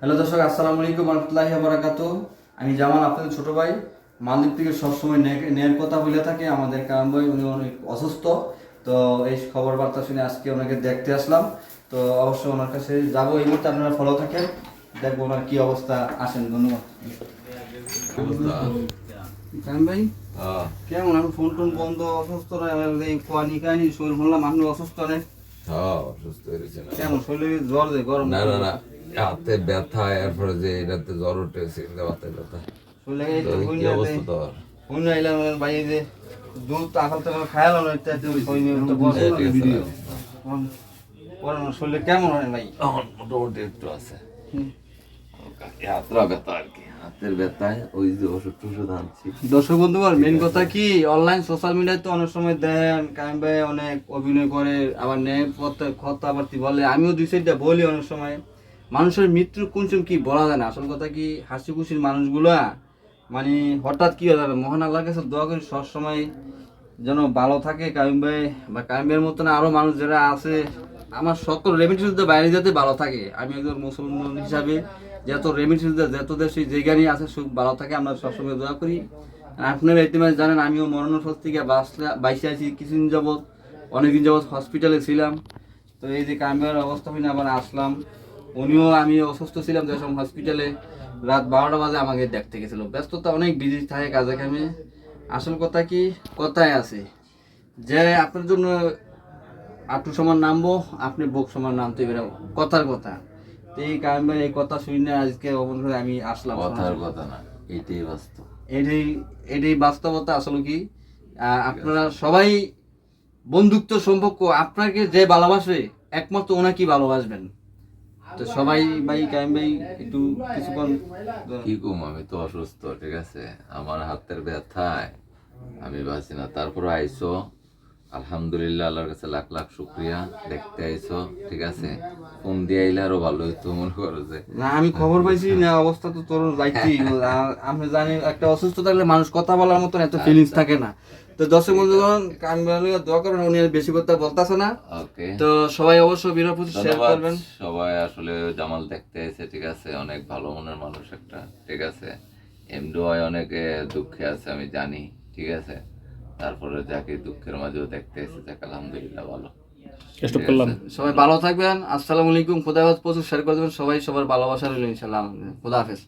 Hello দর্শক, আসসালামু আলাইকুম রহমতুল্লাহি ওয়া বারাকাতুহু। আমি জামাল, আপনাদের ছোট ভাই। মালদ্বীপ থেকে সবসময় ন্যায়ের কথা বলে থাকে। আমাদের কারণ ভাই উনি অনেক অসুস্থ, তো এই খবর বার্তা শুনে আজকে ওনাকে দেখতে আসলাম। তো অবশ্যই ওনার কাছে যাবো। এই মুহূর্তে আপনারা ফলো থাকেন, দেখবো ওনার কি অবস্থা। আসেন, ধন্যবাদ। কারণ ভাই কেমন? এখন ফোন টোন বন্ধ, অসুস্থ কোয়ানি কাহিনি শরীর বললাম আপনি অসুস্থ অনেক। অসুস্থ হয়েছে না। কেমন শরীরে জ্বর দেয়, গরম? না না না, হাতে ব্যথা, এরপরে যে এটাতে জ্বর উঠেছে, হাতে ব্যথা। শরীরে তো কি অবস্থা তোর? ফোন আইলাম ভাই, এই যে দুধ আকাল তো খায়ালাম একটা ভিডিও শরীরে কেমন হয় ভাই? এখন মোটামুটি একটু আছে, হাতটা ব্যথা আর কি, হাতের ব্যথায় ওই যে ওষুধ টষুধ আনছি। দর্শক বন্ধুগণ, মেন কথা কি, অনলাইন সোশ্যাল মিডিয়ায় তো অনেক সময় দেন কায়েম ভাই অনেক অভিনয় করে, আবার নেয় কথাবার্তি বলে। আমিও দুই সাইডটা বলি অনেক সময়। মানুষের মৃত্যু কোন সময় কি বলা যায় না। আসল কথা কি, হাসি খুশির মানুষগুলা মানে হঠাৎ কি হয়ে যাবে। মহান আল্লাহর কাছে দোয়া করি সবসময় যেন ভালো থাকে কাইম ভাই, বা কাইম ভাইয়ের মতন আরো মানুষ যারা আছে, আমার সকল রেমিটেন্স বাইরে যাতে ভালো থাকে। আমি একজন মুসলমান হিসাবে যত রেমিটেন্স যত দেশে যেখানে আছে সুখ ভালো থাকে, আমরা সবসময় দোয়া করি। আর আপনারা ইতিমধ্যে জানেন আমিও মরণের পর থেকে বাইসে আছি কিছুদিন যাবৎ, অনেকদিন যাবৎ হসপিটালে ছিলাম। তো এই যে কাইম ভাইয়ের অবস্থা হয়ে আবার আসলাম। উনিও, আমি অসুস্থ ছিলাম যখন হসপিটালে, রাত 12টা বাজে আমাকে দেখতে গেছিল। ব্যস্ততা অনেক, বিজি থাকে কাজে কামে। আসল কথা কি, কথায় আছে যে আপনার জন্য আটু সমান নামবো, আপনি বুক সমান নামতে বেরো, কথার কথা। তো এই কারণে এই কথা শুনে আজকে অমন করে আমি আসলাম। কথার কথা না, এটাই বাস্তব। এটাই এটাই বাস্তবতা। আসলে কি, আপনারা সবাই বন্ধুত্ব সম্পর্ক, আপনাকে যে ভালোবাসবে একমাত্র ওনাকেই ভালোবাসবেন। তো সবাই ভাই, কাইম ভাই একটু কিছুক্ষণ কি কম, আমি তো অসুস্থ, ঠিক আছে, আমার হাতের ব্যথায় আমি বাঁচি না। তারপরে আইসো, আলহামদুলিল্লাহ, আল্লাহর কাছে লাখ লাখ শুক্রিয়া, দেখতে আইসো, ঠিক আছে। ফোন দিয়ে আইলে আরো ভালো হইতো, মনে করো যে। না, আমি খবর পাইছি না, অবস্থা তো তোর যাইছি। আমি জানি একটা অসুস্থ থাকলে মানুষ কথা বলার মতন এত ফিলিংস থাকে না। তো দর্শক বন্ধুগণ, কান দোয়া করেন, উনি আর বেশি কথা বলতেছে না। ওকে, তো সবাই অবশ্যই ভিডিও প্রতি শেয়ার ধন্যবাদ। করবেন। সবাই আসলে জামাল দেখতে এসে, ঠিক আছে, অনেক ভালো মনের মানুষ একটা, ঠিক আছে। এমডি অনেকে দুঃখে আছে আমি জানি, ঠিক আছে। তারপরে যাকে দুঃখের মাঝেও দেখতে এসে, যাকে আলহামদুলিল্লাহ ভালো। ঠিক আছে? সবাই ভালো থাকবেন। আসসালামু আলাইকুম। খোদা হাফেজ। প্রচুর শেয়ার করে দেবেন। সবাই সবার ভালোবাসা রইল ইনশাআল্লাহ। খোদা হাফেজ।